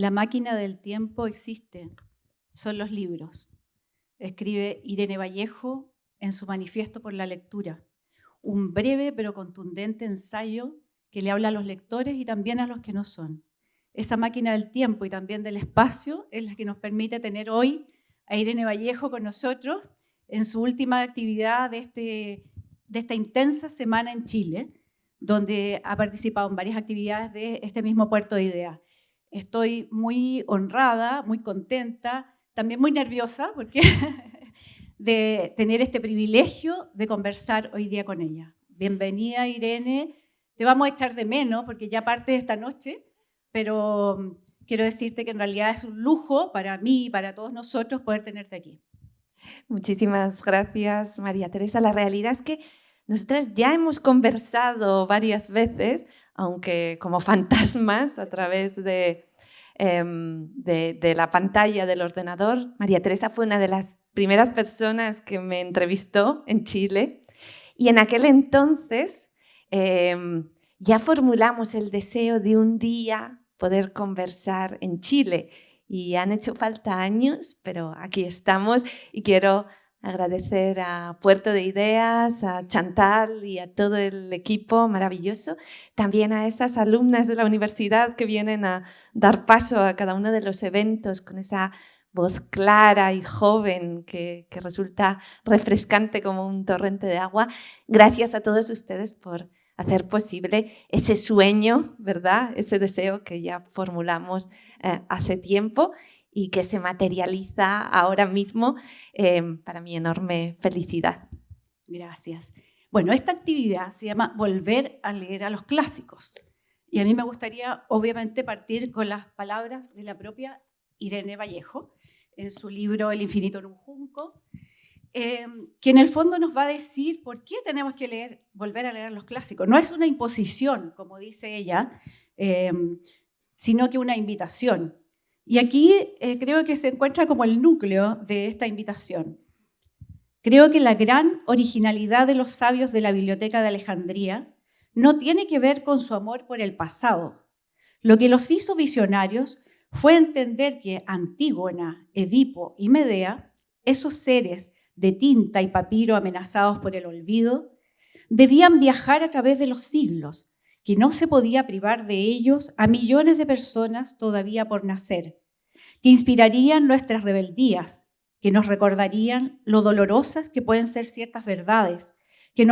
La máquina del tiempo existe, son los libros. Escribe Irene Vallejo en su Manifiesto por la Lectura, un breve pero contundente ensayo que le habla a los lectores y también a los que no son. Esa máquina del tiempo y también del espacio es la que nos permite tener hoy a Irene Vallejo con nosotros en su última actividad de esta intensa semana en Chile, donde ha participado en varias actividades de este mismo Puerto de Ideas. Estoy muy honrada, muy contenta, también muy nerviosa porque de tener este privilegio de conversar hoy día con ella. Bienvenida, Irene. Te vamos a echar de menos porque ya parte esta noche, pero quiero decirte que en realidad es un lujo para mí y para todos nosotros poder tenerte aquí. Muchísimas gracias, María Teresa. La realidad es que nosotras ya hemos conversado varias veces, aunque como fantasmas a través de la pantalla del ordenador. María Teresa fue una de las primeras personas que me entrevistó en Chile y en aquel entonces ya formulamos el deseo de un día poder conversar en Chile. Y han hecho falta años, pero aquí estamos y quiero agradecer a Puerto de Ideas, a Chantal y a todo el equipo maravilloso, también a esas alumnas de la universidad que vienen a dar paso a cada uno de los eventos con esa voz clara y joven que resulta refrescante como un torrente de agua. Gracias a todos ustedes por hacer posible ese sueño, ¿verdad? Ese deseo que ya formulamos hace tiempo y que se materializa ahora mismo para mi enorme felicidad. Gracias. Bueno, esta actividad se llama Volver a leer a los clásicos. Y a mí me gustaría, obviamente, partir con las palabras de la propia Irene Vallejo en su libro El infinito en un junco, que en el fondo nos va a decir por qué tenemos que volver a leer los clásicos. No es una imposición, como dice ella, sino que una invitación. Y aquí creo que se encuentra como el núcleo de esta invitación. Creo que la gran originalidad de los sabios de la Biblioteca de Alejandría no tiene que ver con su amor por el pasado. Lo que los hizo visionarios fue entender que Antígona, Edipo y Medea, esos seres de tinta y papiro amenazados por el olvido, debían viajar a través de los siglos, que no se podía privar de ellos a millones de personas todavía por nacer, que inspirarían nuestras rebeldías, que nos recordarían lo dolorosas que pueden ser ciertas verdades, que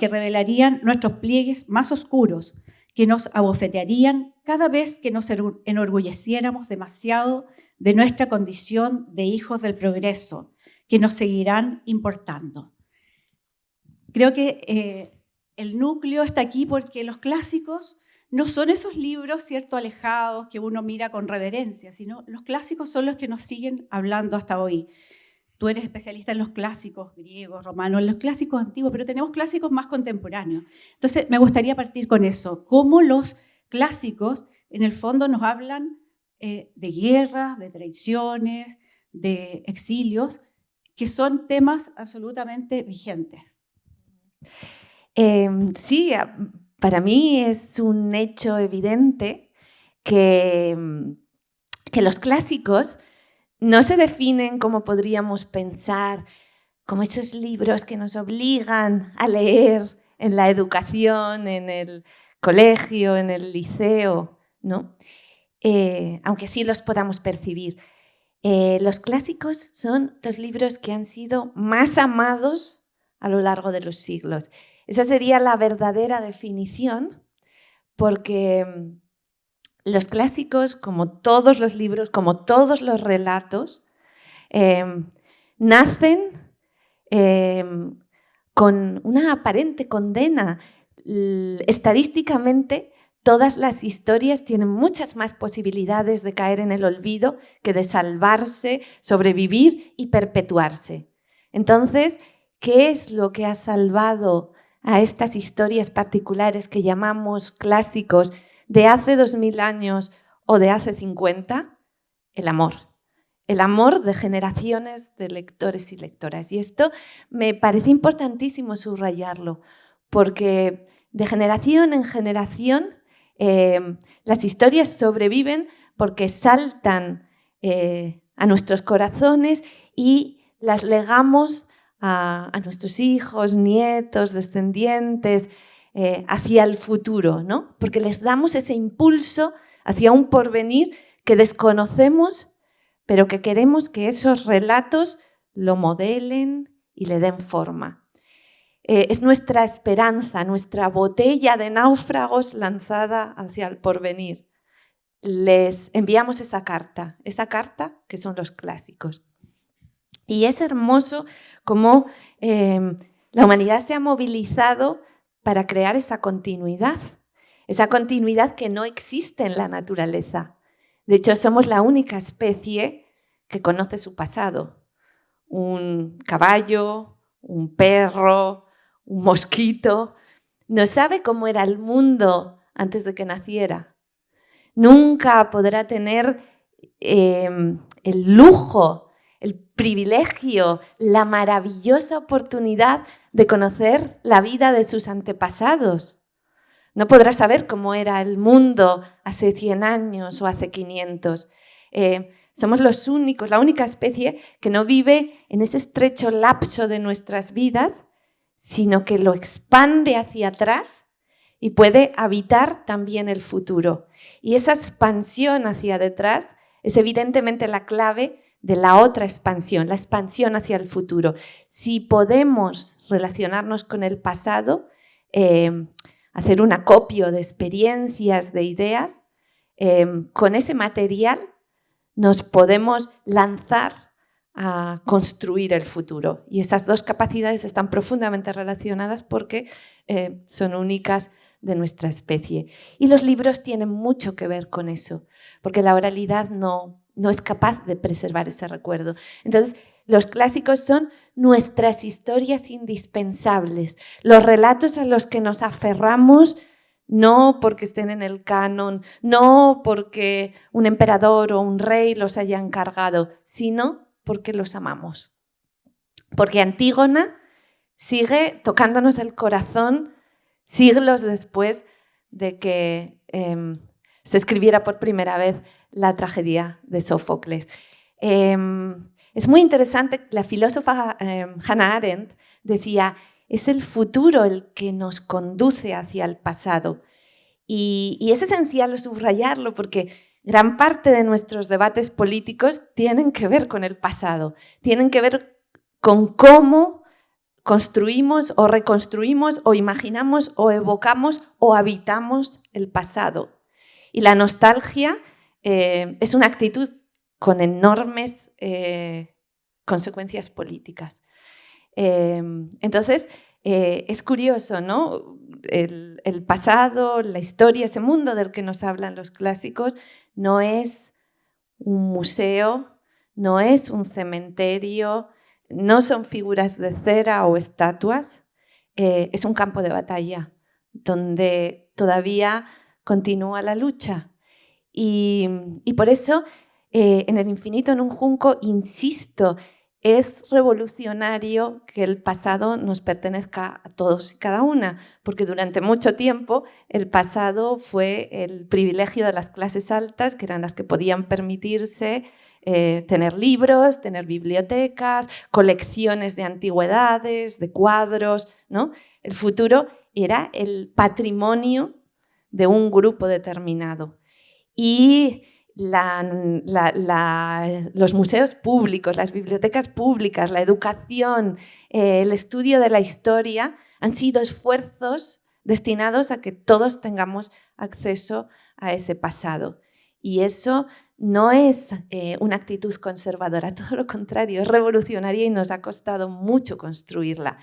revelarían nuestros pliegues más oscuros, que nos abofetearían cada vez que nos enorgulleciéramos demasiado de nuestra condición de hijos del progreso, que nos seguirán importando. Creo que el núcleo está aquí porque los clásicos no son esos libros, ¿cierto?, alejados que uno mira con reverencia, sino los clásicos son los que nos siguen hablando hasta hoy. Tú eres especialista en los clásicos griegos, romanos, en los clásicos antiguos, pero tenemos clásicos más contemporáneos. Entonces, me gustaría partir con eso. Cómo los clásicos, en el fondo, nos hablan de guerras, de traiciones, de exilios, que son temas absolutamente vigentes. Sí, para mí es un hecho evidente que los clásicos no se definen como podríamos pensar, como esos libros que nos obligan a leer en la educación, en el colegio, en el liceo, ¿no? Aunque sí los podamos percibir. Los clásicos son los libros que han sido más amados a lo largo de los siglos. Esa sería la verdadera definición, porque los clásicos, como todos los libros, como todos los relatos, nacen con una aparente condena. Estadísticamente, todas las historias tienen muchas más posibilidades de caer en el olvido que de salvarse, sobrevivir y perpetuarse. Entonces, ¿qué es lo que ha salvado a estas historias particulares que llamamos clásicos de hace 2000 años o de hace 50? El amor. El amor de generaciones de lectores y lectoras. Y esto me parece importantísimo subrayarlo, porque de generación en generación Las historias sobreviven porque saltan a nuestros corazones y las legamos a nuestros hijos, nietos, descendientes, hacia el futuro, ¿no? Porque les damos ese impulso hacia un porvenir que desconocemos, pero que queremos que esos relatos lo modelen y le den forma. Es nuestra esperanza, nuestra botella de náufragos lanzada hacia el porvenir. Les enviamos esa carta que son los clásicos. Y es hermoso cómo la humanidad se ha movilizado para crear esa continuidad que no existe en la naturaleza. De hecho, somos la única especie que conoce su pasado. Un caballo, un perro, un mosquito, no sabe cómo era el mundo antes de que naciera. Nunca podrá tener el lujo, el privilegio, la maravillosa oportunidad de conocer la vida de sus antepasados. No podrá saber cómo era el mundo hace 100 años o hace 500. Somos los únicos, la única especie que no vive en ese estrecho lapso de nuestras vidas, sino que lo expande hacia atrás y puede habitar también el futuro. Y esa expansión hacia detrás es evidentemente la clave de la otra expansión, la expansión hacia el futuro. Si podemos relacionarnos con el pasado, hacer un acopio de experiencias, de ideas, con ese material nos podemos lanzar a construir el futuro. Y esas dos capacidades están profundamente relacionadas porque son únicas de nuestra especie. Y los libros tienen mucho que ver con eso, porque la oralidad no es capaz de preservar ese recuerdo. Entonces, los clásicos son nuestras historias indispensables, los relatos a los que nos aferramos no porque estén en el canon, no porque un emperador o un rey los haya encargado, sino porque los amamos. Porque Antígona sigue tocándonos el corazón siglos después de que se escribiera por primera vez la tragedia de Sófocles. Es muy interesante, la filósofa Hannah Arendt decía: es el futuro el que nos conduce hacia el pasado. Y es esencial subrayarlo porque gran parte de nuestros debates políticos tienen que ver con el pasado, tienen que ver con cómo construimos o reconstruimos o imaginamos o evocamos o habitamos el pasado. Y la nostalgia es una actitud con enormes consecuencias políticas. Entonces, es curioso, ¿no? El pasado, la historia, ese mundo del que nos hablan los clásicos, no es un museo, no es un cementerio, no son figuras de cera o estatuas, es un campo de batalla donde todavía continúa la lucha. Y por eso, en El infinito en un junco, insisto, es revolucionario que el pasado nos pertenezca a todos y cada una, porque durante mucho tiempo el pasado fue el privilegio de las clases altas, que eran las que podían permitirse tener libros, tener bibliotecas, colecciones de antigüedades, de cuadros, ¿no? El futuro era el patrimonio de un grupo determinado. Y los museos públicos, las bibliotecas públicas, la educación, el estudio de la historia han sido esfuerzos destinados a que todos tengamos acceso a ese pasado. Y eso no es una actitud conservadora, todo lo contrario, es revolucionaria y nos ha costado mucho construirla.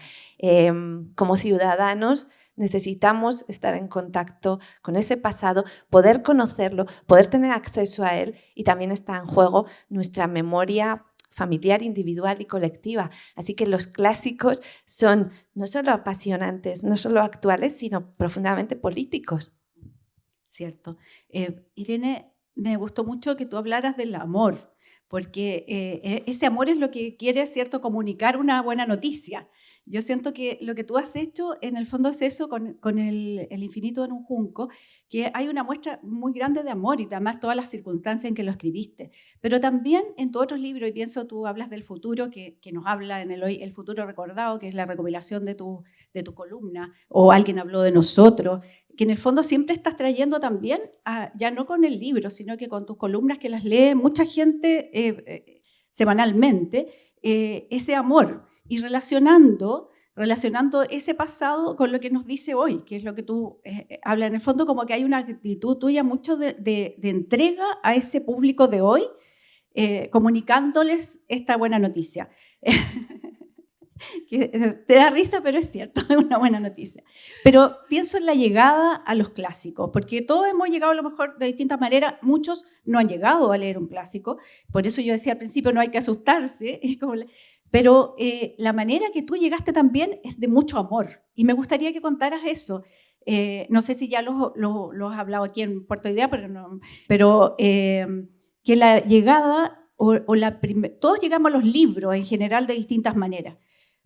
Como ciudadanos necesitamos estar en contacto con ese pasado, poder conocerlo, poder tener acceso a él, y también está en juego nuestra memoria familiar, individual y colectiva. Así que los clásicos son no solo apasionantes, no solo actuales, sino profundamente políticos. Cierto. Irene, me gustó mucho que tú hablaras del amor, porque ese amor es lo que quiere, ¿cierto?, comunicar una buena noticia. Yo siento que lo que tú has hecho, en el fondo, es eso con el infinito en un junco, que hay una muestra muy grande de amor y además todas las circunstancias en que lo escribiste. Pero también en tus otros libros, y pienso, tú hablas del futuro, que nos habla en el futuro recordado, que es la recopilación de tu columna, o alguien habló de nosotros, que en el fondo siempre estás trayendo también, ya no con el libro, sino que con tus columnas que las lee mucha gente semanalmente, ese amor y relacionando ese pasado con lo que nos dice hoy, que es lo que tú hablas. En el fondo, como que hay una actitud tuya mucho de entrega a ese público de hoy, comunicándoles esta buena noticia. Que te da risa, pero es cierto, es una buena noticia. Pero pienso en la llegada a los clásicos, porque todos hemos llegado a lo mejor de distintas maneras, muchos no han llegado a leer un clásico, por eso yo decía al principio no hay que asustarse, pero la manera que tú llegaste también es de mucho amor, y me gustaría que contaras eso. No sé si ya lo has hablado aquí en Puerto Idea, pero que la llegada, todos llegamos a los libros en general de distintas maneras,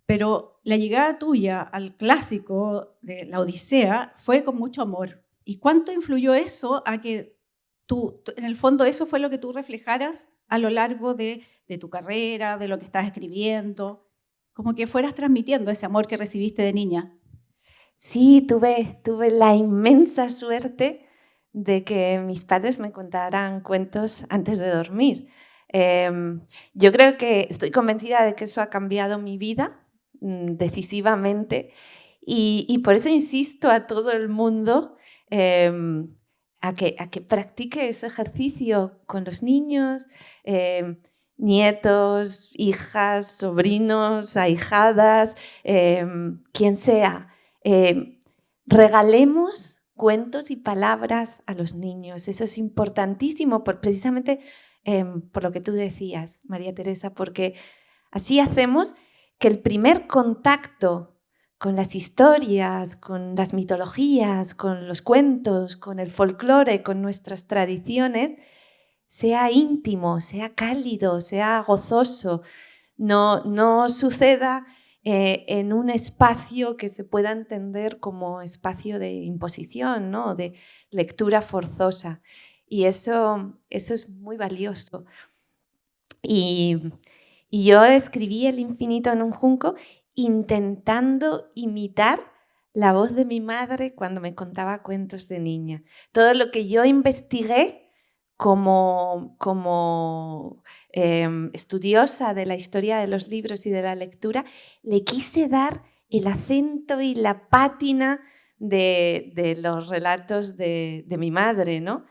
pero la llegada tuya al clásico de la Odisea fue con mucho amor. ¿Y cuánto influyó eso a que tú, en el fondo, eso fue lo que tú reflejaras a lo largo de tu carrera, de lo que estás escribiendo? Como que fueras transmitiendo ese amor que recibiste de niña. Sí, tuve la inmensa suerte de que mis padres me contaran cuentos antes de dormir. Yo creo que estoy convencida de que eso ha cambiado mi vida decisivamente y por eso insisto a todo el mundo a que practique ese ejercicio con los niños, nietos, hijas, sobrinos, ahijadas, quien sea. Regalemos cuentos y palabras a los niños. Eso es importantísimo precisamente por lo que tú decías, María Teresa, porque así hacemos que el primer contacto con las historias, con las mitologías, con los cuentos, con el folclore, con nuestras tradiciones, sea íntimo, sea cálido, sea gozoso, no suceda en un espacio que se pueda entender como espacio de imposición, ¿no? De lectura forzosa. Y eso es muy valioso. Y yo escribí El infinito en un junco intentando imitar la voz de mi madre cuando me contaba cuentos de niña. Todo lo que yo investigué como estudiosa de la historia de los libros y de la lectura, le quise dar el acento y la pátina de los relatos de mi madre, ¿no?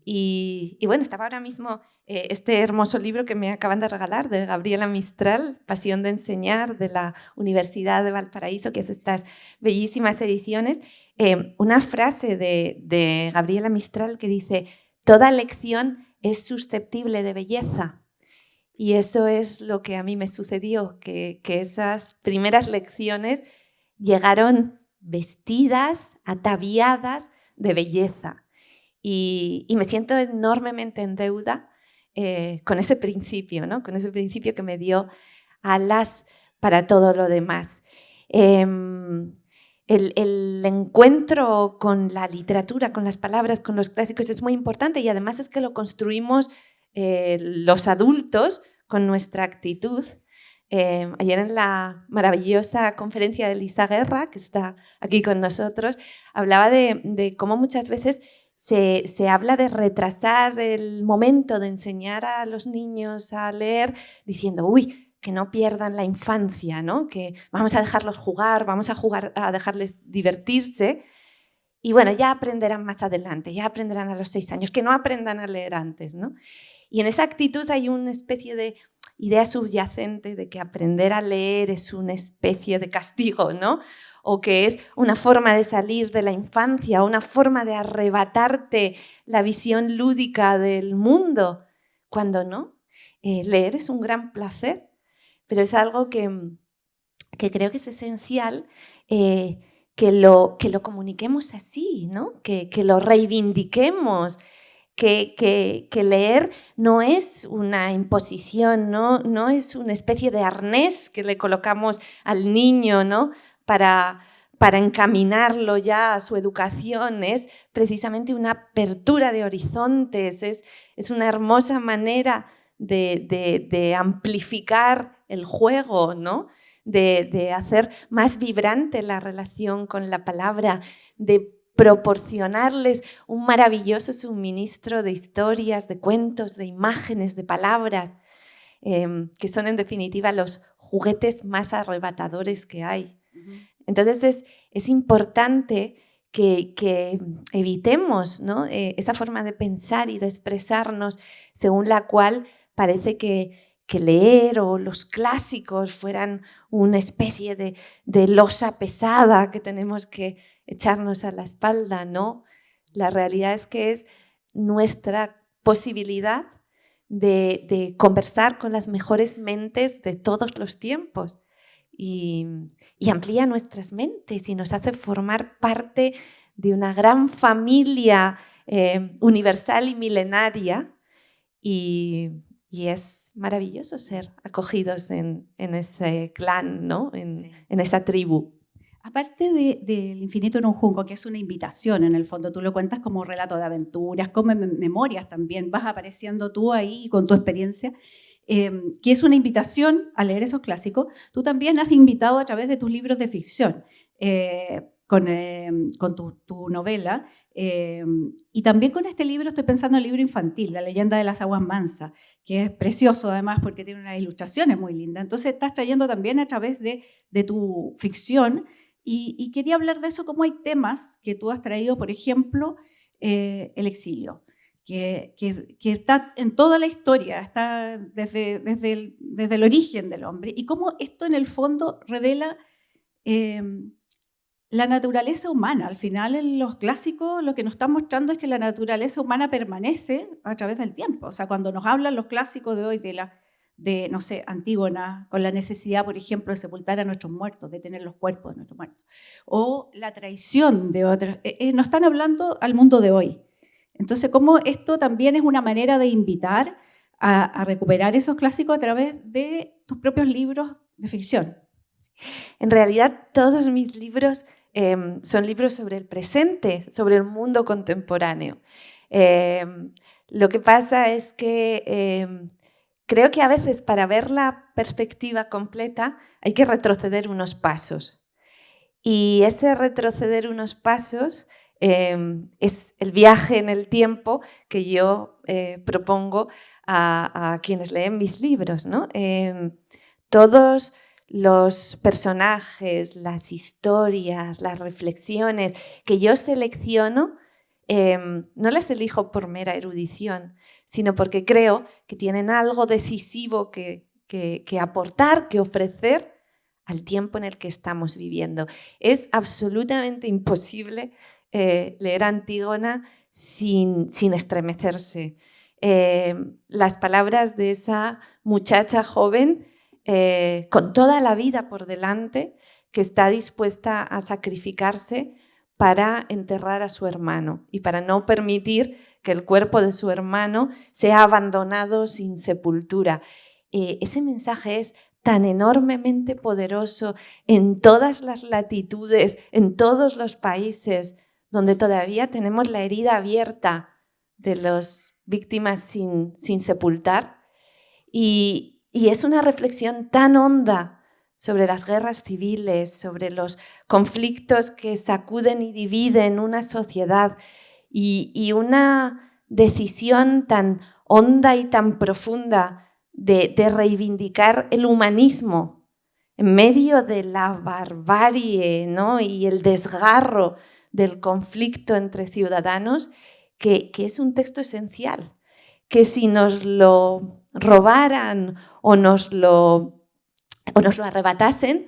Y bueno, estaba ahora mismo este hermoso libro que me acaban de regalar de Gabriela Mistral, Pasión de enseñar, de la Universidad de Valparaíso, que hace estas bellísimas ediciones. Una frase de Gabriela Mistral que dice: toda lección es susceptible de belleza. Y eso es lo que a mí me sucedió, que esas primeras lecciones llegaron vestidas, ataviadas de belleza. Y me siento enormemente en deuda con ese principio, ¿no? Con ese principio que me dio alas para todo lo demás. El encuentro con la literatura, con las palabras, con los clásicos es muy importante y además es que lo construimos los adultos con nuestra actitud. Ayer en la maravillosa conferencia de Elisa Guerra, que está aquí con nosotros, hablaba de cómo muchas veces se habla de retrasar el momento de enseñar a los niños a leer diciendo, uy, que no pierdan la infancia, ¿no? Que vamos a dejarlos jugar, a dejarles divertirse y bueno, ya aprenderán más adelante, ya aprenderán a los 6 años, que no aprendan a leer antes, ¿no? Y en esa actitud hay una especie de idea subyacente de que aprender a leer es una especie de castigo, ¿no? O que es una forma de salir de la infancia, una forma de arrebatarte la visión lúdica del mundo, cuando no. Leer es un gran placer, pero es algo que creo que es esencial que lo comuniquemos así, ¿no? Que lo reivindiquemos, que leer no es una imposición, no es una especie de arnés que le colocamos al niño, ¿no? para encaminarlo ya a su educación, es precisamente una apertura de horizontes, es una hermosa manera de amplificar el juego, ¿no? De hacer más vibrante la relación con la palabra, de proporcionarles un maravilloso suministro de historias, de cuentos, de imágenes, de palabras, que son en definitiva los juguetes más arrebatadores que hay. Entonces es importante que evitemos, ¿no? Esa forma de pensar y de expresarnos según la cual parece que leer o los clásicos fueran una especie de losa pesada que tenemos que echarnos a la espalda, ¿no? La realidad es que es nuestra posibilidad de conversar con las mejores mentes de todos los tiempos y amplía nuestras mentes y nos hace formar parte de una gran familia universal y milenaria y es maravilloso ser acogidos en ese clan, ¿no? En esa tribu. Aparte del infinito en un junco, que es una invitación en el fondo, tú lo cuentas como relato de aventuras, como memorias también, vas apareciendo tú ahí con tu experiencia, que es una invitación a leer esos clásicos. Tú también has invitado a través de tus libros de ficción, con tu novela, y también con este libro, estoy pensando en el libro infantil, La leyenda de las aguas mansas, que es precioso además porque tiene unas ilustraciones muy lindas. Entonces estás trayendo también a través de tu ficción, y quería hablar de eso, como hay temas que tú has traído, por ejemplo, el exilio, que está en toda la historia, está desde el origen del hombre, y cómo esto en el fondo revela la naturaleza humana. Al final, en los clásicos, lo que nos están mostrando es que la naturaleza humana permanece a través del tiempo. O sea, cuando nos hablan los clásicos de hoy no sé, Antígona, con la necesidad, por ejemplo, de sepultar a nuestros muertos, de tener los cuerpos de nuestros muertos, o la traición de otros, nos están hablando al mundo de hoy. Entonces, cómo esto también es una manera de invitar a recuperar esos clásicos a través de tus propios libros de ficción. En realidad, todos mis libros son libros sobre el presente, sobre el mundo contemporáneo. Lo que pasa es que creo que a veces para ver la perspectiva completa hay que retroceder unos pasos. Y ese retroceder unos pasos es el viaje en el tiempo que yo propongo a quienes leen mis libros, ¿no? Todos los personajes, las historias, las reflexiones que yo selecciono, no las elijo por mera erudición, sino porque creo que tienen algo decisivo que aportar, que ofrecer al tiempo en el que estamos viviendo. Es absolutamente imposible leer Antígona sin estremecerse. Las palabras de esa muchacha joven con toda la vida por delante, que está dispuesta a sacrificarse para enterrar a su hermano y para no permitir que el cuerpo de su hermano sea abandonado sin sepultura. Ese mensaje es tan enormemente poderoso en todas las latitudes, en todos los países donde todavía tenemos la herida abierta de las víctimas sin sepultar. Y es una reflexión tan honda sobre las guerras civiles, sobre los conflictos que sacuden y dividen una sociedad y una decisión tan honda y tan profunda de reivindicar el humanismo en medio de la barbarie, ¿no? Y el desgarro del conflicto entre ciudadanos, que es un texto esencial, que si nos lo robaran o nos lo arrebatasen,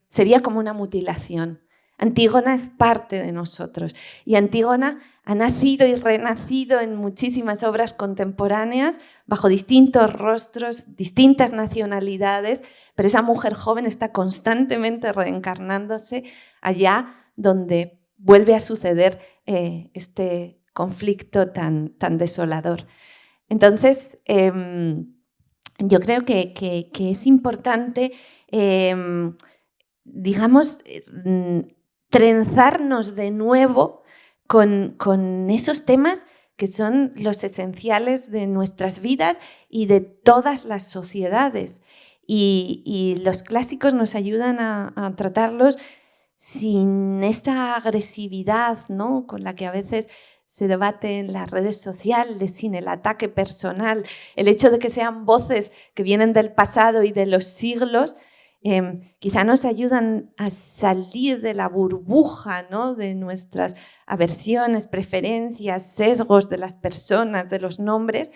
sería como una mutilación. Antígona es parte de nosotros y Antígona ha nacido y renacido en muchísimas obras contemporáneas bajo distintos rostros, distintas nacionalidades, pero esa mujer joven está constantemente reencarnándose allá donde vuelve a suceder este conflicto tan desolador. Entonces, yo creo que es importante, digamos, trenzarnos de nuevo con esos temas que son los esenciales de nuestras vidas y de todas las sociedades. Y los clásicos nos ayudan a tratarlos sin esta agresividad, ¿no?, con la que a veces se debate en las redes sociales, sin el ataque personal, el hecho de que sean voces que vienen del pasado y de los siglos, quizá nos ayudan a salir de la burbuja, ¿no?, de nuestras aversiones, preferencias, sesgos de las personas, de los nombres,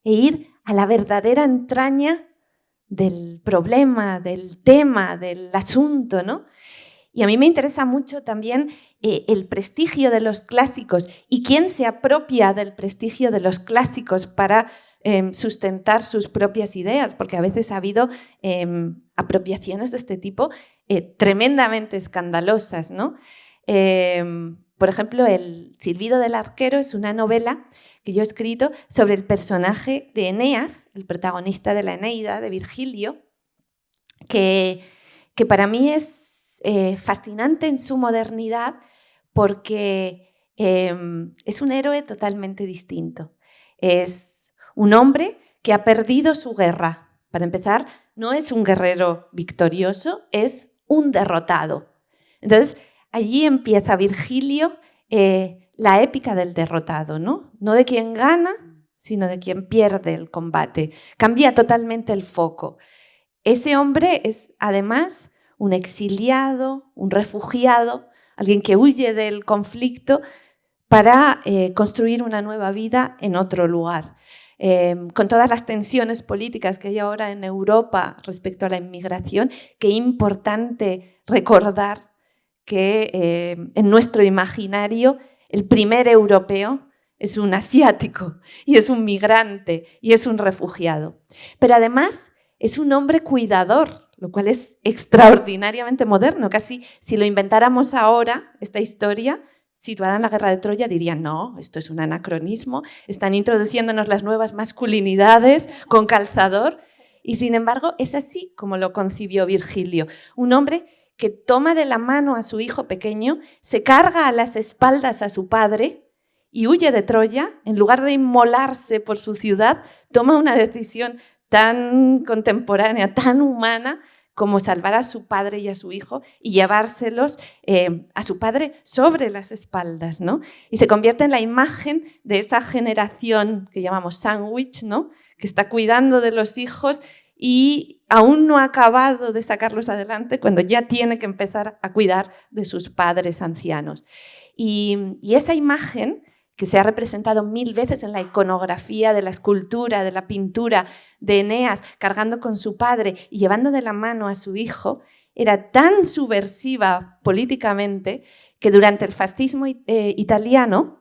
e ir a la verdadera entraña del problema, del tema, del asunto, ¿no? Y a mí me interesa mucho también el prestigio de los clásicos y quién se apropia del prestigio de los clásicos para sustentar sus propias ideas, porque a veces ha habido apropiaciones de este tipo tremendamente escandalosas, ¿no? Por ejemplo, El silbido del arquero es una novela que yo he escrito sobre el personaje de Eneas, el protagonista de la Eneida, de Virgilio, que para mí es fascinante en su modernidad porque es un héroe totalmente distinto. Es un hombre que ha perdido su guerra. Para empezar, no es un guerrero victorioso, es un derrotado. Entonces, allí empieza Virgilio, la épica del derrotado, ¿no? No de quien gana, sino de quien pierde el combate. Cambia totalmente el foco. Ese hombre es, además, un exiliado, un refugiado, alguien que huye del conflicto para construir una nueva vida en otro lugar. Con todas las tensiones políticas que hay ahora en Europa respecto a la inmigración, qué importante recordar que en nuestro imaginario el primer europeo es un asiático y es un migrante y es un refugiado. Pero además es un hombre cuidador, lo cual es extraordinariamente moderno. Casi si lo inventáramos ahora, esta historia, situada en la guerra de Troya, dirían, no, esto es un anacronismo, están introduciéndonos las nuevas masculinidades con calzador. Y sin embargo, es así como lo concibió Virgilio. Un hombre que toma de la mano a su hijo pequeño, se carga a las espaldas a su padre y huye de Troya. En lugar de inmolarse por su ciudad, toma una decisión tan contemporánea, tan humana, como salvar a su padre y a su hijo y llevárselos a su padre sobre las espaldas, ¿no? Y se convierte en la imagen de esa generación que llamamos sándwich, ¿no?, que está cuidando de los hijos y aún no ha acabado de sacarlos adelante cuando ya tiene que empezar a cuidar de sus padres ancianos. Y esa imagen, que se ha representado 1000 veces en la iconografía de la escultura, de la pintura de Eneas, cargando con su padre y llevando de la mano a su hijo, era tan subversiva políticamente que durante el fascismo italiano,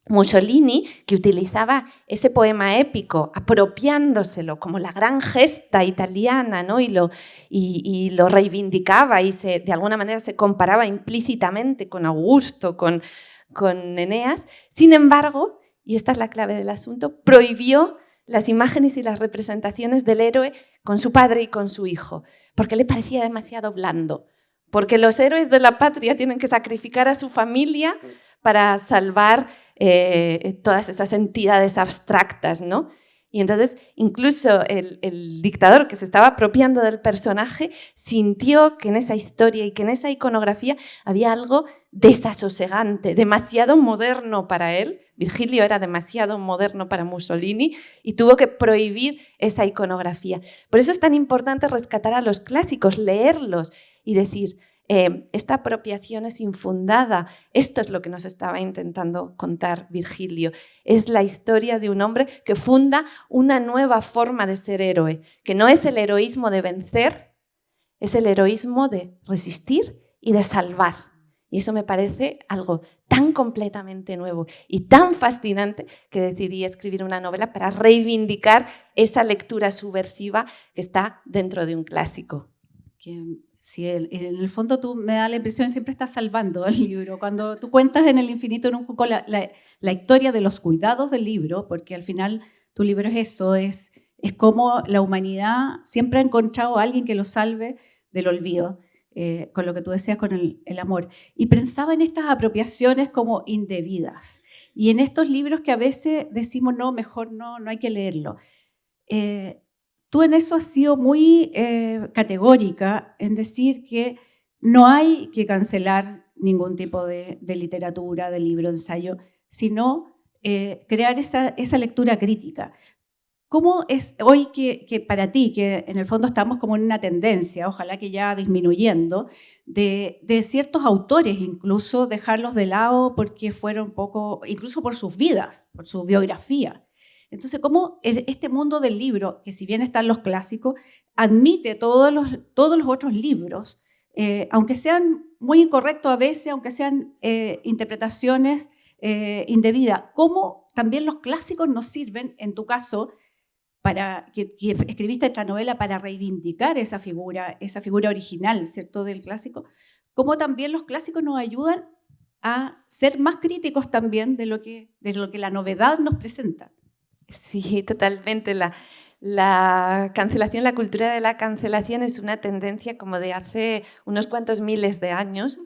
Mussolini, que utilizaba ese poema épico, apropiándoselo como la gran gesta italiana, ¿no?, y lo reivindicaba y de alguna manera se comparaba implícitamente con Augusto, con Eneas. Sin embargo, y esta es la clave del asunto, prohibió las imágenes y las representaciones del héroe con su padre y con su hijo, porque le parecía demasiado blando, porque los héroes de la patria tienen que sacrificar a su familia para salvar todas esas entidades abstractas, ¿no? Y entonces incluso el dictador que se estaba apropiando del personaje sintió que en esa historia y que en esa iconografía había algo desasosegante, demasiado moderno para él. Virgilio era demasiado moderno para Mussolini y tuvo que prohibir esa iconografía. Por eso es tan importante rescatar a los clásicos, leerlos y decir, esta apropiación es infundada. Esto es lo que nos estaba intentando contar Virgilio. Es la historia de un hombre que funda una nueva forma de ser héroe, que no es el heroísmo de vencer, es el heroísmo de resistir y de salvar. Y eso me parece algo tan completamente nuevo y tan fascinante que decidí escribir una novela para reivindicar esa lectura subversiva que está dentro de un clásico. Que si en el fondo tú me da la impresión que siempre estás salvando el libro. Cuando tú cuentas en El infinito en un cuco la historia de los cuidados del libro, porque al final tu libro es eso, es cómo la humanidad siempre ha encontrado a alguien que lo salve del olvido, con lo que tú decías con el amor. Y pensaba en estas apropiaciones como indebidas y en estos libros que a veces decimos, no, mejor no hay que leerlo. Tú en eso has sido muy categórica en decir que no hay que cancelar ningún tipo de literatura, de libro, de ensayo, sino crear esa lectura crítica. ¿Cómo es hoy que para ti, que en el fondo estamos como en una tendencia, ojalá que ya disminuyendo, de ciertos autores, incluso dejarlos de lado porque fueron poco, incluso por sus vidas, por su biografía? Entonces, ¿cómo este mundo del libro, que si bien están los clásicos, admite todos los otros libros, aunque sean muy incorrectos a veces, aunque sean interpretaciones indebidas? ¿Cómo también los clásicos nos sirven, en tu caso, para que escribiste esta novela para reivindicar esa figura original, ¿cierto?, del clásico? ¿Cómo también los clásicos nos ayudan a ser más críticos también de lo que la novedad nos presenta? Sí, totalmente. La cancelación, la cultura de la cancelación es una tendencia como de hace unos cuantos miles de años,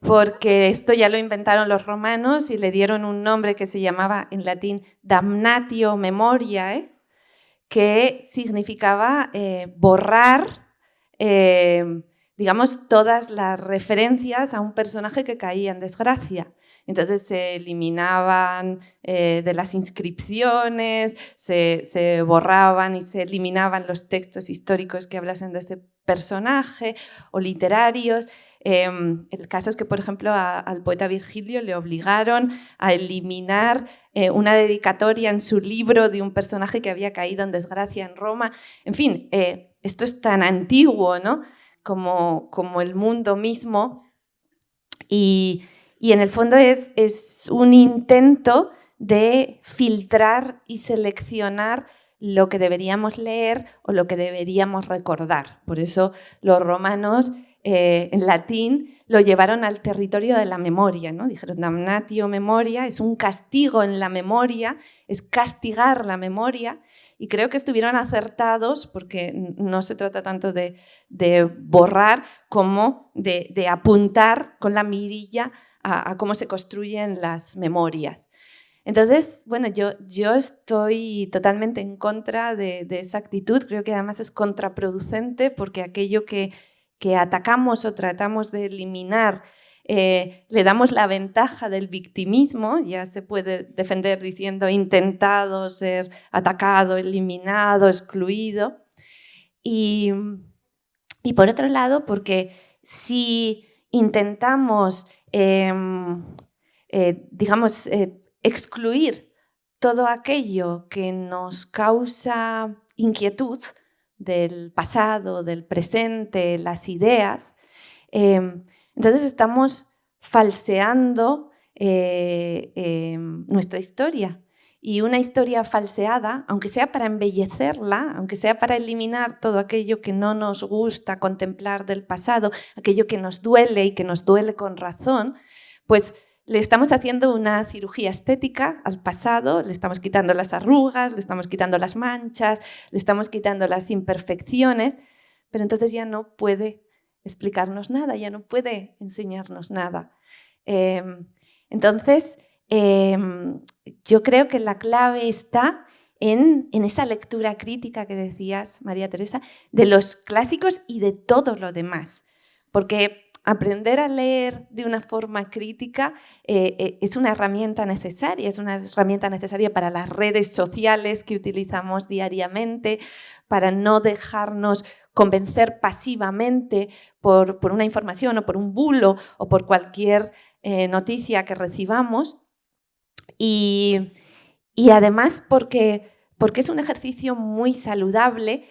porque esto ya lo inventaron los romanos y le dieron un nombre que se llamaba en latín damnatio memoriae, que significaba borrar, digamos, todas las referencias a un personaje que caía en desgracia. Entonces se eliminaban de las inscripciones, se borraban y se eliminaban los textos históricos que hablasen de ese personaje o literarios. El caso es que, por ejemplo, al poeta Virgilio le obligaron a eliminar una dedicatoria en su libro de un personaje que había caído en desgracia en Roma. En fin, esto es tan antiguo, ¿no?, como el mundo mismo. Y en el fondo es un intento de filtrar y seleccionar lo que deberíamos leer o lo que deberíamos recordar. Por eso los romanos en latín lo llevaron al territorio de la memoria, ¿no? Dijeron damnatio memoria, es un castigo en la memoria, es castigar la memoria, y creo que estuvieron acertados porque no se trata tanto de borrar como de apuntar con la mirilla a cómo se construyen las memorias. Entonces, bueno, yo estoy totalmente en contra de esa actitud. Creo que además es contraproducente porque aquello que atacamos o tratamos de eliminar le damos la ventaja del victimismo. Ya se puede defender diciendo intentado ser atacado, eliminado, excluido. Y por otro lado, porque si intentamos digamos, excluir todo aquello que nos causa inquietud del pasado, del presente, las ideas, entonces estamos falseando nuestra historia. Y una historia falseada, aunque sea para embellecerla, aunque sea para eliminar todo aquello que no nos gusta contemplar del pasado, aquello que nos duele y que nos duele con razón, pues le estamos haciendo una cirugía estética al pasado, le estamos quitando las arrugas, le estamos quitando las manchas, le estamos quitando las imperfecciones, pero entonces ya no puede explicarnos nada, ya no puede enseñarnos nada. Entonces, yo creo que la clave está en esa lectura crítica que decías, María Teresa, de los clásicos y de todo lo demás. Porque aprender a leer de una forma crítica es una herramienta necesaria, para las redes sociales que utilizamos diariamente, para no dejarnos convencer pasivamente por una información o por un bulo o por cualquier noticia que recibamos. Y además porque es un ejercicio muy saludable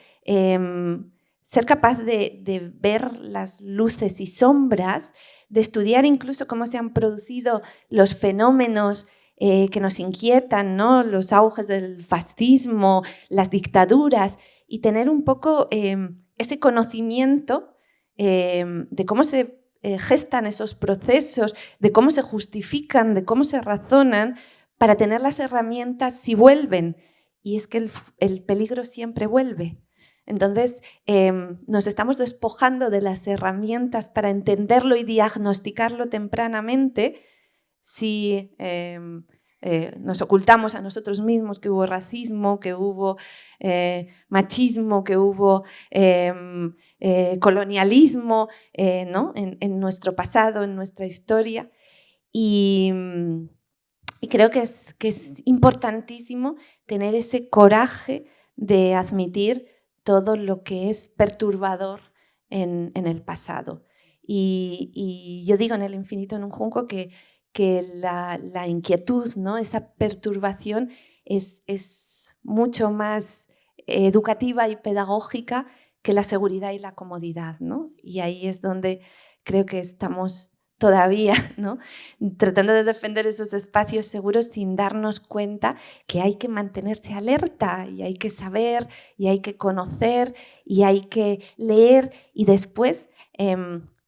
ser capaz de ver las luces y sombras, de estudiar incluso cómo se han producido los fenómenos que nos inquietan, ¿no?, los auges del fascismo, las dictaduras, y tener un poco ese conocimiento de cómo se gestan esos procesos, de cómo se justifican, de cómo se razonan para tener las herramientas si vuelven. Y es que el peligro siempre vuelve. Entonces, nos estamos despojando de las herramientas para entenderlo y diagnosticarlo tempranamente si nos ocultamos a nosotros mismos que hubo racismo, que hubo machismo, que hubo colonialismo, ¿no? en nuestro pasado, en nuestra historia. Y creo que es importantísimo tener ese coraje de admitir todo lo que es perturbador en el pasado. Y yo digo en El infinito en un junco que la inquietud, ¿no? Esa perturbación es mucho más educativa y pedagógica que la seguridad y la comodidad, ¿no? Y ahí es donde creo que estamos todavía, ¿no? Tratando de defender esos espacios seguros sin darnos cuenta que hay que mantenerse alerta y hay que saber y hay que conocer y hay que leer y después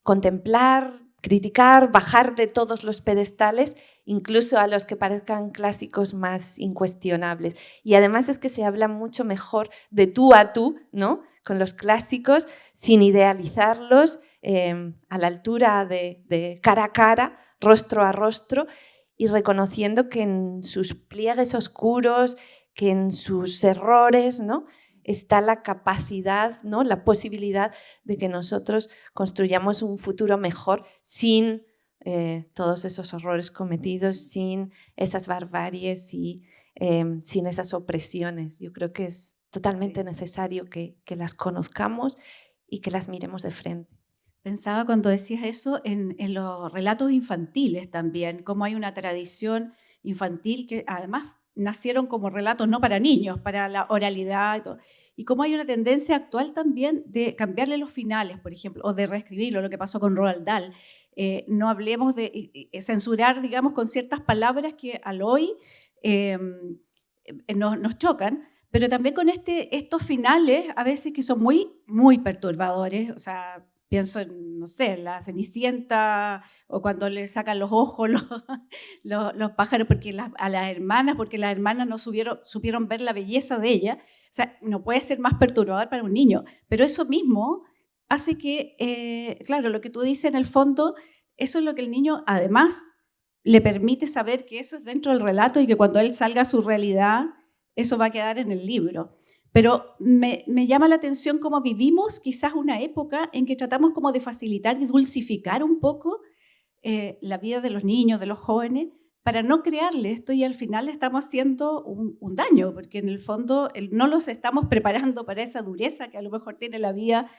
contemplar, criticar, bajar de todos los pedestales, incluso a los que parezcan clásicos más incuestionables. Y además es que se habla mucho mejor de tú a tú, ¿no? Con los clásicos, sin idealizarlos, a la altura de cara a cara, rostro a rostro, y reconociendo que en sus pliegues oscuros, que en sus errores, ¿no? está la capacidad, ¿no? la posibilidad de que nosotros construyamos un futuro mejor sin todos esos horrores cometidos, sin esas barbaries y sin esas opresiones. Yo creo que es totalmente necesario que las conozcamos y que las miremos de frente. Pensaba cuando decías eso en los relatos infantiles también, cómo hay una tradición infantil que además nacieron como relatos no para niños, para la oralidad y todo. Y cómo hay una tendencia actual también de cambiarle los finales, por ejemplo, o de reescribirlo, lo que pasó con Roald Dahl. No hablemos de censurar, digamos, con ciertas palabras que al hoy nos chocan, pero también con estos finales a veces que son muy perturbadores, o sea, pienso en, no sé, la Cenicienta o cuando le sacan los ojos los pájaros a las hermanas, porque las hermanas no supieron ver la belleza de ella. O sea, no puede ser más perturbador para un niño, pero eso mismo hace que, claro, lo que tú dices en el fondo, eso es lo que el niño además le permite saber que eso es dentro del relato y que cuando él salga a su realidad, eso va a quedar en el libro. Pero me llama la atención cómo vivimos quizás una época en que tratamos como de facilitar y dulcificar un poco la vida de los niños, de los jóvenes, para no crearle esto y al final le estamos haciendo un daño, porque en el fondo no los estamos preparando para esa dureza que a lo mejor tiene la vida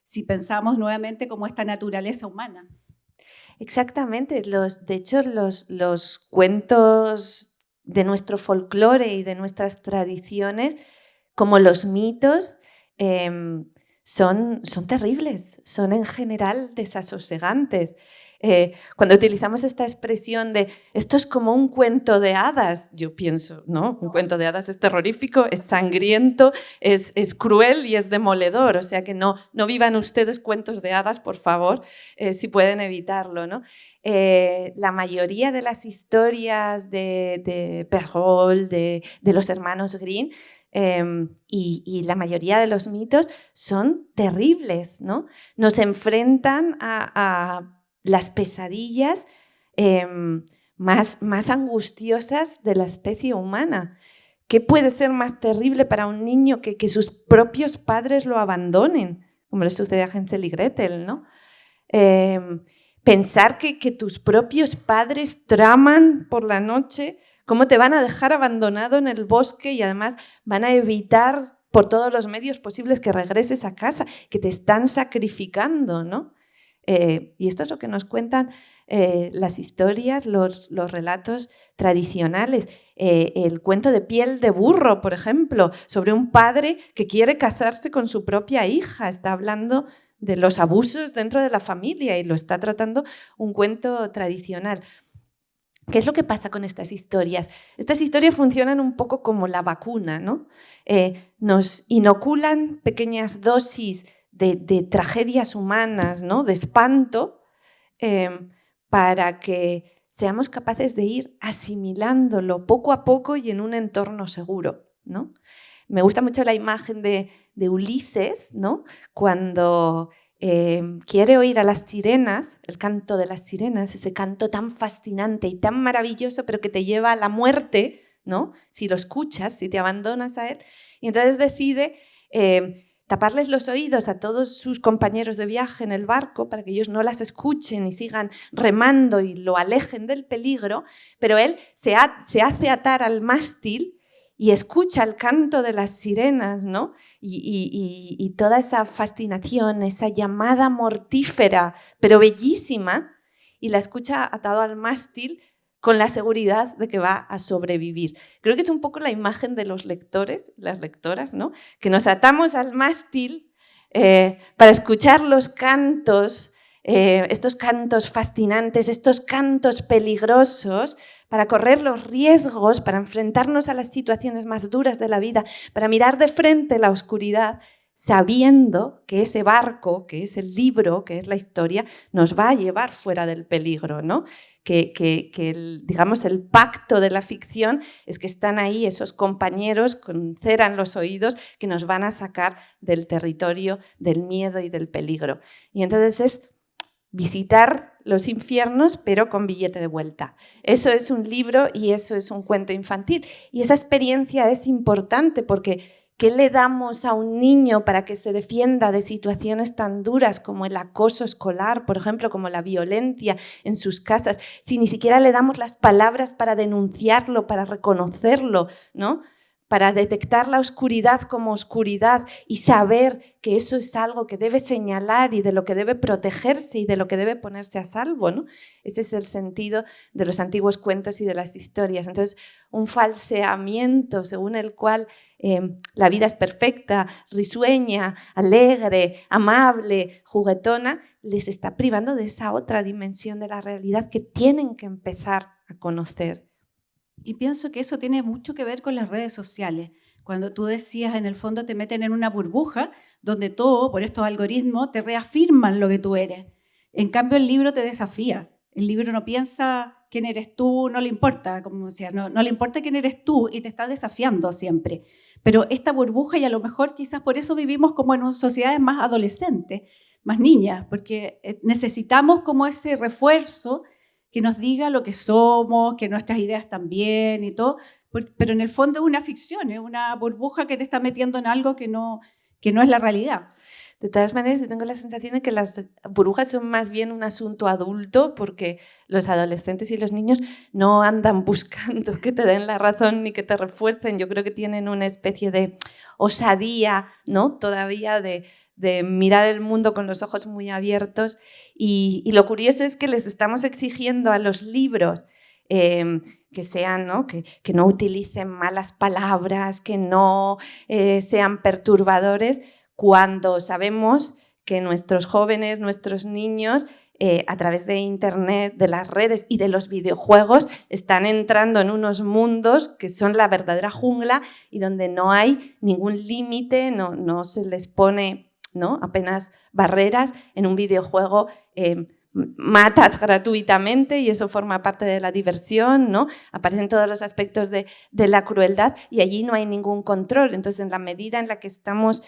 si pensamos nuevamente como esta naturaleza humana. Exactamente. De hecho, los cuentos de nuestro folclore y de nuestras tradiciones, como los mitos, son terribles, son en general desasosegantes. Cuando utilizamos esta expresión de esto es como un cuento de hadas, yo pienso, ¿no? Un cuento de hadas es terrorífico, es sangriento, es cruel y es demoledor, o sea que no vivan ustedes cuentos de hadas, por favor, si pueden evitarlo, ¿no? La mayoría de las historias de Perrault, de los hermanos Grimm, y la mayoría de los mitos son terribles, ¿no? Nos enfrentan a las pesadillas más angustiosas de la especie humana. ¿Qué puede ser más terrible para un niño que sus propios padres lo abandonen? Como le sucede a Hansel y Gretel, ¿no? Pensar que tus propios padres traman por la noche cómo te van a dejar abandonado en el bosque y además van a evitar por todos los medios posibles que regreses a casa, que te están sacrificando, ¿no? Y esto es lo que nos cuentan las historias, los relatos tradicionales. El cuento de Piel de burro, por ejemplo, sobre un padre que quiere casarse con su propia hija. Está hablando de los abusos dentro de la familia y lo está tratando un cuento tradicional. ¿Qué es lo que pasa con estas historias? Estas historias funcionan un poco como la vacuna, ¿no? Nos inoculan pequeñas dosis de tragedias humanas, ¿no? De espanto, para que seamos capaces de ir asimilándolo poco a poco y en un entorno seguro, ¿no? Me gusta mucho la imagen de Ulises, ¿no? Cuando quiere oír a las sirenas, el canto de las sirenas, ese canto tan fascinante y tan maravilloso, pero que te lleva a la muerte, ¿no? Si lo escuchas, si te abandonas a él. Y entonces decide taparles los oídos a todos sus compañeros de viaje en el barco para que ellos no las escuchen y sigan remando y lo alejen del peligro, pero él se hace atar al mástil y escucha el canto de las sirenas, ¿no? Y toda esa fascinación, esa llamada mortífera, pero bellísima, y la escucha atado al mástil con la seguridad de que va a sobrevivir. Creo que es un poco la imagen de los lectores, las lectoras, ¿no? Que nos atamos al mástil para escuchar los cantos, estos cantos fascinantes, estos cantos peligrosos, para correr los riesgos, para enfrentarnos a las situaciones más duras de la vida, para mirar de frente la oscuridad, sabiendo que ese barco, que es el libro, que es la historia, nos va a llevar fuera del peligro, ¿no? Digamos, el pacto de la ficción es que están ahí esos compañeros con cera en los oídos que nos van a sacar del territorio del miedo y del peligro. Y entonces es visitar los infiernos, pero con billete de vuelta. Eso es un libro y eso es un cuento infantil. Y esa experiencia es importante porque ¿qué le damos a un niño para que se defienda de situaciones tan duras como el acoso escolar, por ejemplo, como la violencia en sus casas, si ni siquiera le damos las palabras para denunciarlo, para reconocerlo, ¿no? Para detectar la oscuridad como oscuridad y saber que eso es algo que debe señalar y de lo que debe protegerse y de lo que debe ponerse a salvo, ¿no? Ese es el sentido de los antiguos cuentos y de las historias. Entonces, un falseamiento según el cual la vida es perfecta, risueña, alegre, amable, juguetona, les está privando de esa otra dimensión de la realidad que tienen que empezar a conocer. Y pienso que eso tiene mucho que ver con las redes sociales. Cuando tú decías, en el fondo te meten en una burbuja donde todo, por estos algoritmos, te reafirman lo que tú eres. En cambio, el libro te desafía. El libro no piensa quién eres tú, no le importa, como decía, no le importa quién eres tú y te está desafiando siempre. Pero esta burbuja, y a lo mejor quizás por eso vivimos como en sociedades más adolescentes, más niñas, porque necesitamos como ese refuerzo que nos diga lo que somos, que nuestras ideas también y todo, pero en el fondo es una ficción, es una burbuja que te está metiendo en algo que no es la realidad. De todas maneras, yo tengo la sensación de que las burbujas son más bien un asunto adulto, porque los adolescentes y los niños no andan buscando que te den la razón ni que te refuercen. Yo creo que tienen una especie de osadía, ¿no? Todavía de mirar el mundo con los ojos muy abiertos. Y lo curioso es que les estamos exigiendo a los libros que sean, ¿no? Que no utilicen malas palabras, que no sean perturbadores, cuando sabemos que nuestros jóvenes, nuestros niños, a través de Internet, de las redes y de los videojuegos, están entrando en unos mundos que son la verdadera jungla y donde no hay ningún límite, no se les pone, ¿no? Apenas barreras. En un videojuego matas gratuitamente y eso forma parte de la diversión, ¿no? Aparecen todos los aspectos de la crueldad y allí no hay ningún control. Entonces, en la medida en la que estamos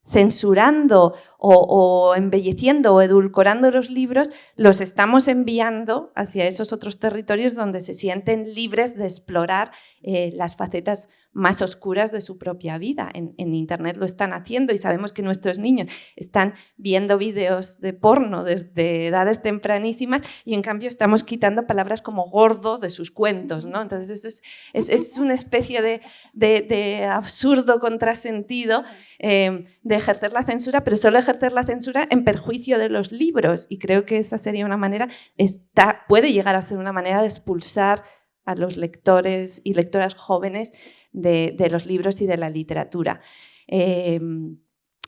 censurando o embelleciendo o edulcorando los libros, los estamos enviando hacia esos otros territorios donde se sienten libres de explorar las facetas más oscuras de su propia vida. En Internet lo están haciendo y sabemos que nuestros niños están viendo vídeos de porno desde edades tempranísimas y en cambio estamos quitando palabras como gordo de sus cuentos, ¿no? Entonces es una especie de absurdo contrasentido de ejercer la censura, pero solo ejercer la censura en perjuicio de los libros, y creo que esa sería una manera, puede llegar a ser una manera de expulsar a los lectores y lectoras jóvenes de los libros y de la literatura.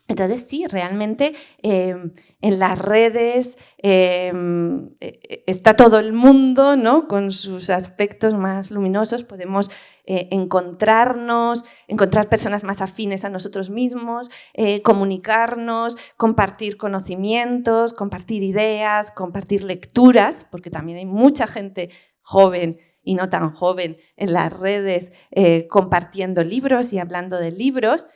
Entonces sí, realmente en las redes está todo el mundo, ¿no? Con sus aspectos más luminosos. Podemos encontrarnos, encontrar personas más afines a nosotros mismos, comunicarnos, compartir conocimientos, compartir ideas, compartir lecturas, porque también hay mucha gente joven y no tan joven en las redes compartiendo libros y hablando de libros.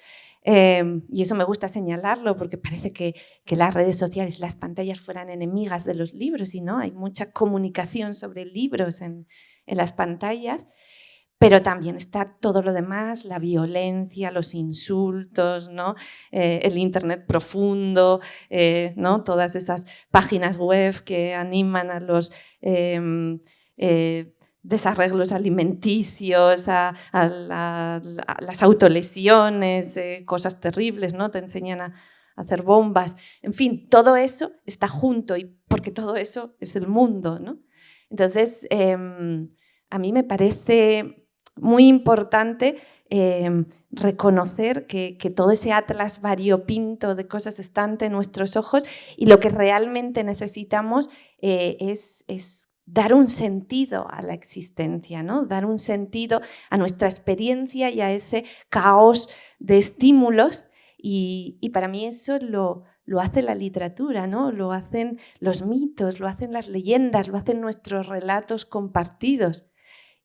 Y eso me gusta señalarlo porque parece que las redes sociales, las pantallas fueran enemigas de los libros, y no, hay mucha comunicación sobre libros en las pantallas, pero también está todo lo demás, la violencia, los insultos, ¿no? El internet profundo, ¿no? Todas esas páginas web que animan a los desarreglos alimenticios, a las autolesiones, cosas terribles, ¿no? Te enseñan a hacer bombas. En fin, todo eso está junto, y porque todo eso es el mundo, ¿no? Entonces, a mí me parece muy importante reconocer que todo ese atlas variopinto de cosas está ante nuestros ojos, y lo que realmente necesitamos es dar un sentido a la existencia, ¿no? Dar un sentido a nuestra experiencia y a ese caos de estímulos, y para mí eso lo hace la literatura, ¿no? Lo hacen los mitos, lo hacen las leyendas, lo hacen nuestros relatos compartidos,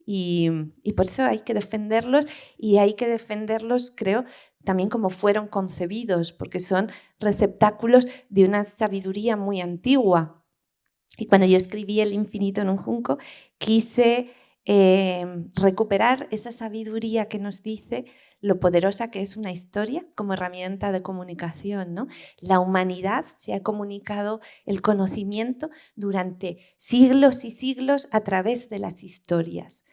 y por eso hay que defenderlos, y hay que defenderlos, creo, también como fueron concebidos, porque son receptáculos de una sabiduría muy antigua. Y cuando yo escribí El infinito en un junco, quise recuperar esa sabiduría que nos dice lo poderosa que es una historia como herramienta de comunicación, ¿no? La humanidad se ha comunicado el conocimiento durante siglos y siglos a través de las historias.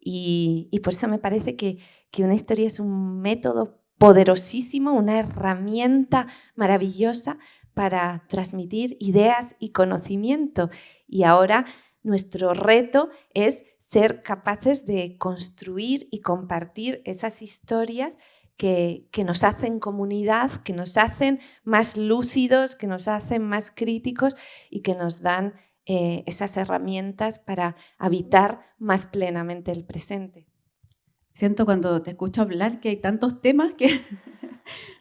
Y por eso me parece que una historia es un método poderosísimo, una herramienta maravillosa para transmitir ideas y conocimiento. Y ahora nuestro reto es ser capaces de construir y compartir esas historias que nos hacen comunidad, que nos hacen más lúcidos, que nos hacen más críticos, y que nos dan esas herramientas para habitar más plenamente el presente. Siento cuando te escucho hablar que hay tantos temas que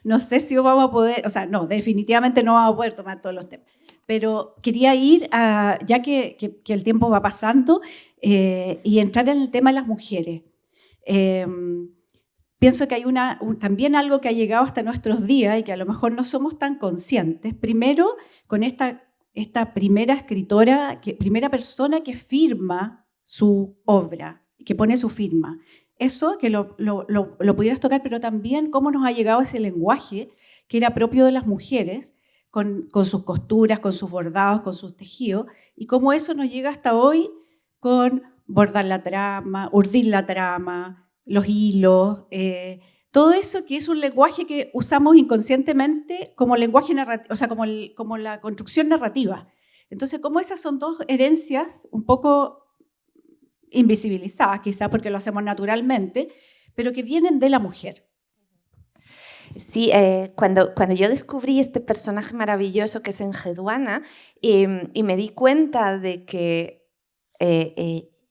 no sé si vamos a poder, o sea, no, definitivamente no vamos a poder tomar todos los temas. Pero quería ir, ya que el tiempo va pasando, y entrar en el tema de las mujeres. Pienso que hay también algo que ha llegado hasta nuestros días y que a lo mejor no somos tan conscientes. Primero, con esta primera escritora, primera persona que firma su obra, que pone su firma. Eso, que lo pudieras tocar, pero también cómo nos ha llegado ese lenguaje que era propio de las mujeres, con sus costuras, con sus bordados, con sus tejidos, y cómo eso nos llega hasta hoy con bordar la trama, urdir la trama, los hilos, todo eso que es un lenguaje que usamos inconscientemente como lenguaje narrativo, o sea, como la construcción narrativa. Entonces, como esas son dos herencias un poco invisibilizadas, quizá porque lo hacemos naturalmente, pero que vienen de la mujer. Sí, cuando yo descubrí este personaje maravilloso que es Enheduanna, y me di cuenta de que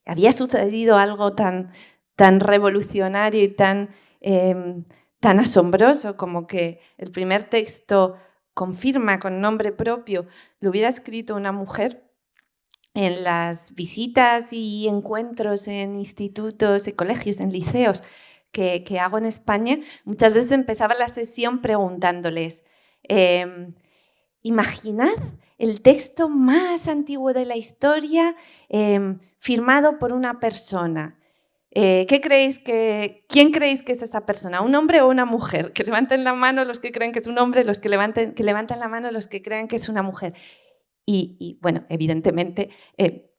había sucedido algo tan revolucionario y tan asombroso, como que el primer texto confirma con nombre propio lo hubiera escrito una mujer. En las visitas y encuentros en institutos y colegios, en liceos que hago en España, muchas veces empezaba la sesión preguntándoles: imaginad el texto más antiguo de la historia firmado por una persona. ¿Quién creéis que es esa persona? ¿Un hombre o una mujer? Que levanten la mano los que creen que es un hombre, que levanten la mano los que creen que es una mujer. Y bueno, evidentemente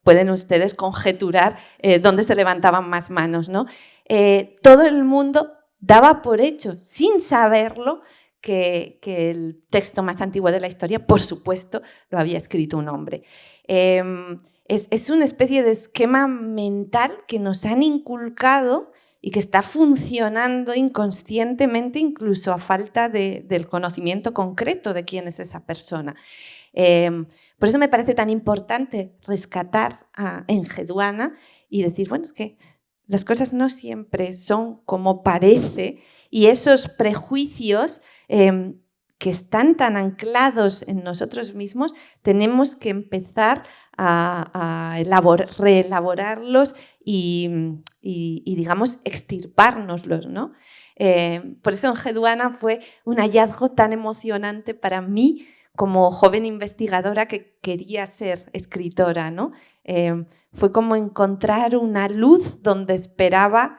pueden ustedes conjeturar dónde se levantaban más manos, ¿no? Todo el mundo daba por hecho, sin saberlo, que el texto más antiguo de la historia, por supuesto, lo había escrito un hombre. Es una especie de esquema mental que nos han inculcado y que está funcionando inconscientemente, incluso a falta del conocimiento concreto de quién es esa persona. Por eso me parece tan importante rescatar a Enheduanna y decir, bueno, es que las cosas no siempre son como parece, y esos prejuicios que están tan anclados en nosotros mismos, tenemos que empezar a reelaborarlos y digamos, extirpárnoslos, ¿no? Por eso Enheduanna fue un hallazgo tan emocionante para mí como joven investigadora que quería ser escritora, ¿no? Fue como encontrar una luz donde esperaba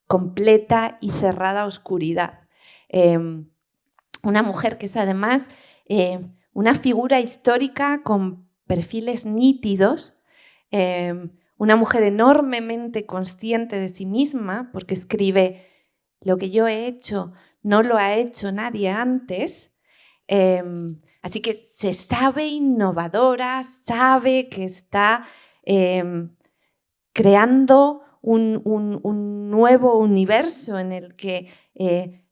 completa y cerrada oscuridad. Una mujer que es además una figura histórica con perfiles nítidos, una mujer enormemente consciente de sí misma, porque escribe: lo que yo he hecho no lo ha hecho nadie antes. Así que se sabe innovadora, sabe que está creando un nuevo universo en el que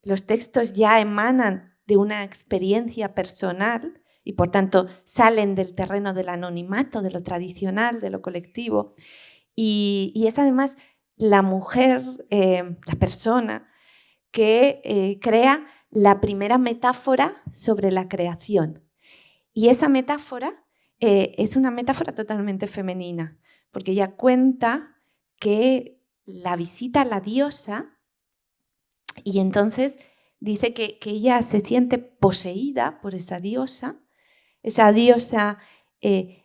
los textos ya emanan de una experiencia personal y por tanto salen del terreno del anonimato, de lo tradicional, de lo colectivo. Y es además la mujer, la persona que crea la primera metáfora sobre la creación. Y esa metáfora es una metáfora totalmente femenina, porque ella cuenta que la visita la diosa y entonces dice que ella se siente poseída por esa diosa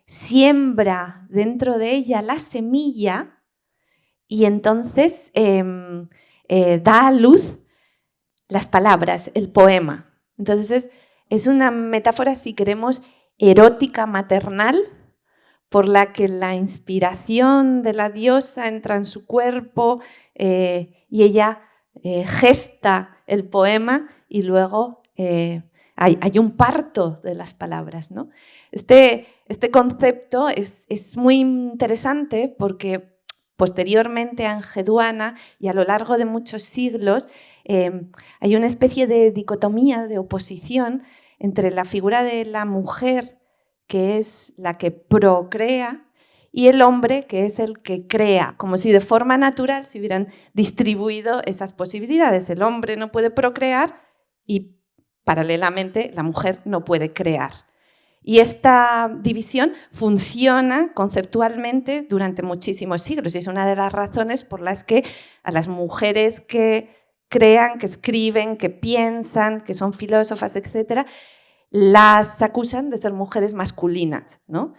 siembra dentro de ella la semilla y entonces da a luz las palabras, el poema. Entonces es una metáfora, si queremos, erótica maternal, por la que la inspiración de la diosa entra en su cuerpo y ella gesta el poema y luego hay un parto de las palabras, ¿no? Este concepto es muy interesante porque posteriormente a Enheduanna y a lo largo de muchos siglos hay una especie de dicotomía, de oposición entre la figura de la mujer, que es la que procrea, y el hombre, que es el que crea, como si de forma natural se hubieran distribuido esas posibilidades. El hombre no puede procrear y paralelamente la mujer no puede crear. Y esta división funciona conceptualmente durante muchísimos siglos y es una de las razones por las que a las mujeres que crean, que escriben, que piensan, que son filósofas, etc., las acusan de ser mujeres masculinas, ¿no?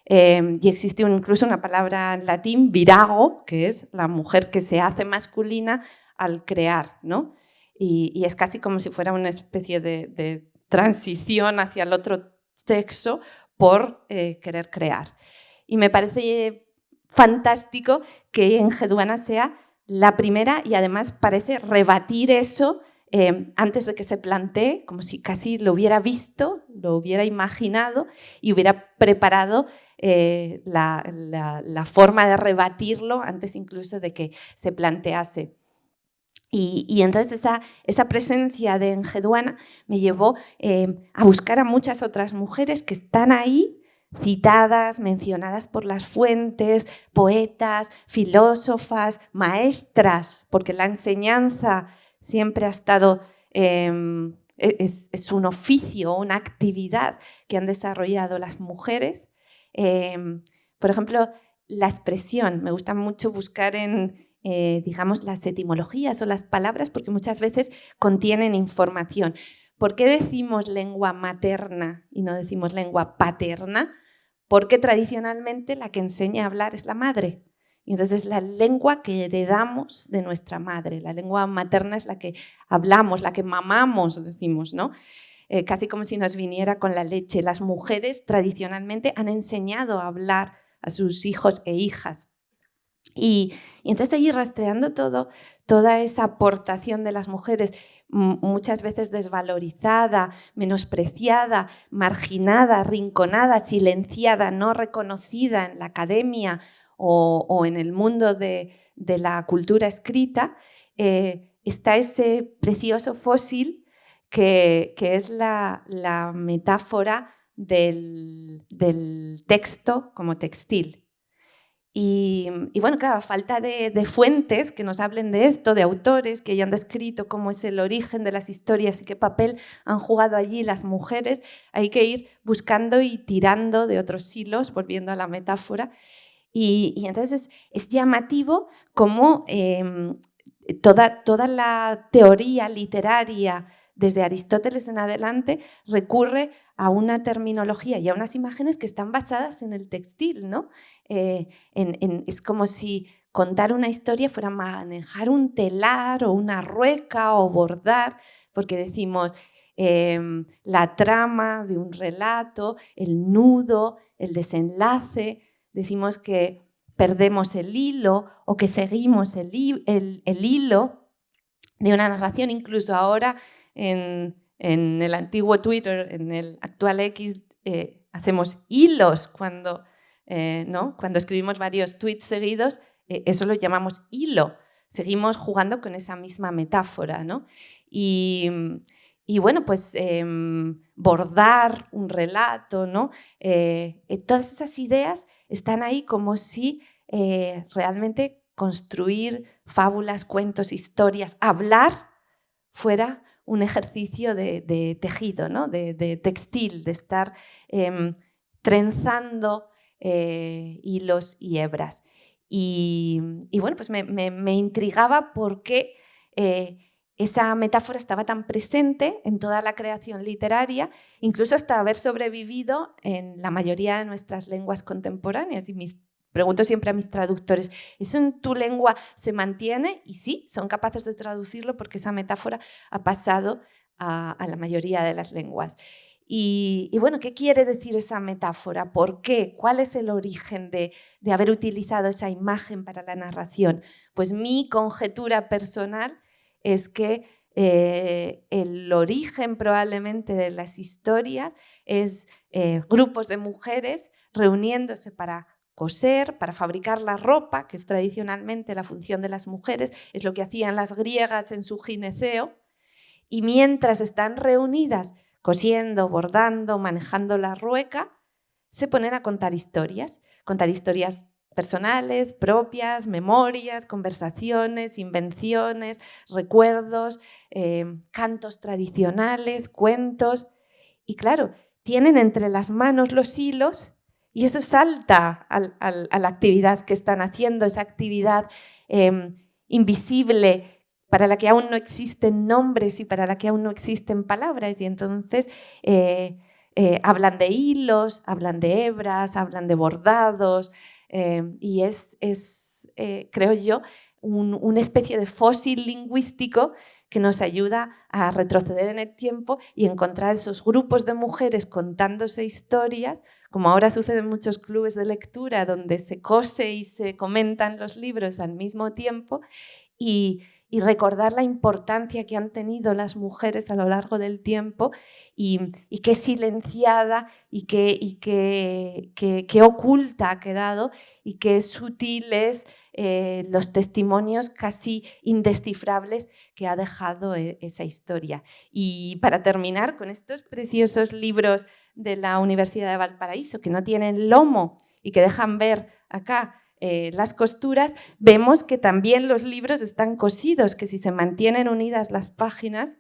Y existe incluso una palabra en latín, virago, que es la mujer que se hace masculina al crear, ¿no? Y es casi como si fuera una especie de transición hacia el otro sexo por querer crear. Y me parece fantástico que Enheduanna sea la primera y además parece rebatir eso antes de que se plantee, como si casi lo hubiera visto, lo hubiera imaginado y hubiera preparado la forma de rebatirlo antes incluso de que se plantease. Y entonces esa presencia de Enheduanna me llevó a buscar a muchas otras mujeres que están ahí, citadas, mencionadas por las fuentes, poetas, filósofas, maestras, porque la enseñanza siempre ha estado, es un oficio, una actividad que han desarrollado las mujeres. Por ejemplo, la expresión, me gusta mucho buscar en digamos, las etimologías o las palabras, porque muchas veces contienen información. ¿Por qué decimos lengua materna y no decimos lengua paterna? Porque tradicionalmente la que enseña a hablar es la madre. Y entonces la lengua que heredamos de nuestra madre, la lengua materna es la que hablamos, la que mamamos, decimos, ¿no? Casi como si nos viniera con la leche. Las mujeres tradicionalmente han enseñado a hablar a sus hijos e hijas. Y entonces allí rastreando toda esa aportación de las mujeres, muchas veces desvalorizada, menospreciada, marginada, arrinconada, silenciada, no reconocida en la academia o en el mundo de la cultura escrita, está ese precioso fósil que es la metáfora del texto como textil. Y bueno, claro, a falta de fuentes que nos hablen de esto, de autores que hayan descrito cómo es el origen de las historias y qué papel han jugado allí las mujeres, hay que ir buscando y tirando de otros hilos, volviendo a la metáfora. Y entonces es llamativo cómo toda la teoría literaria desde Aristóteles en adelante recurre a una terminología y a unas imágenes que están basadas en el textil, ¿no? Es como si contar una historia fuera manejar un telar o una rueca o bordar, porque decimos la trama de un relato, el nudo, el desenlace, decimos que perdemos el hilo o que seguimos el hilo de una narración. Incluso ahora en el antiguo Twitter, en el actual X, hacemos hilos cuando escribimos varios tweets seguidos, eso lo llamamos hilo. Seguimos jugando con esa misma metáfora, ¿no? Y bueno, pues bordar un relato, ¿no? Todas esas ideas están ahí como si realmente construir fábulas, cuentos, historias, hablar fuera un ejercicio de tejido, ¿no? de textil, de estar trenzando hilos y hebras. Y bueno, pues me intrigaba por qué esa metáfora estaba tan presente en toda la creación literaria, incluso hasta haber sobrevivido en la mayoría de nuestras lenguas contemporáneas. Y pregunto siempre a mis traductores, ¿eso en tu lengua se mantiene? Y sí, son capaces de traducirlo porque esa metáfora ha pasado a la mayoría de las lenguas. Y bueno, ¿qué quiere decir esa metáfora? ¿Por qué? ¿Cuál es el origen de haber utilizado esa imagen para la narración? Pues mi conjetura personal es que el origen probablemente de las historias es grupos de mujeres reuniéndose para coser, para fabricar la ropa, que es tradicionalmente la función de las mujeres, es lo que hacían las griegas en su gineceo, y mientras están reunidas cosiendo, bordando, manejando la rueca, se ponen a contar historias personales, propias, memorias, conversaciones, invenciones, recuerdos, cantos tradicionales, cuentos. Y claro, tienen entre las manos los hilos y eso salta a la actividad que están haciendo, esa actividad invisible para la que aún no existen nombres y para la que aún no existen palabras. Y entonces hablan de hilos, hablan de hebras, hablan de bordados, y es creo yo, una especie de fósil lingüístico que nos ayuda a retroceder en el tiempo y encontrar esos grupos de mujeres contándose historias, como ahora sucede en muchos clubes de lectura, donde se cose y se comentan los libros al mismo tiempo, y recordar la importancia que han tenido las mujeres a lo largo del tiempo y qué silenciada y qué oculta ha quedado y qué sutiles los testimonios casi indescifrables que ha dejado esa historia. Y para terminar, con estos preciosos libros de la Universidad de Valparaíso, que no tienen lomo y que dejan ver acá las costuras, vemos que también los libros están cosidos, que si se mantienen unidas las páginas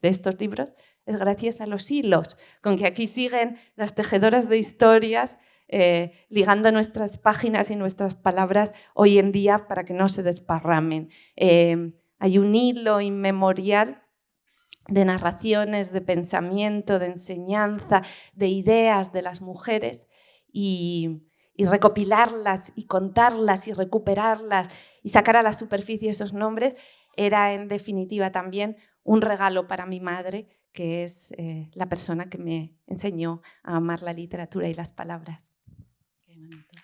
de estos libros es gracias a los hilos, con que aquí siguen las tejedoras de historias ligando nuestras páginas y nuestras palabras hoy en día para que no se desparramen. Hay un hilo inmemorial de narraciones, de pensamiento, de enseñanza, de ideas de las mujeres y recopilarlas y contarlas y recuperarlas y sacar a la superficie esos nombres era en definitiva también un regalo para mi madre, que es la persona que me enseñó a amar la literatura y las palabras. Qué bonito.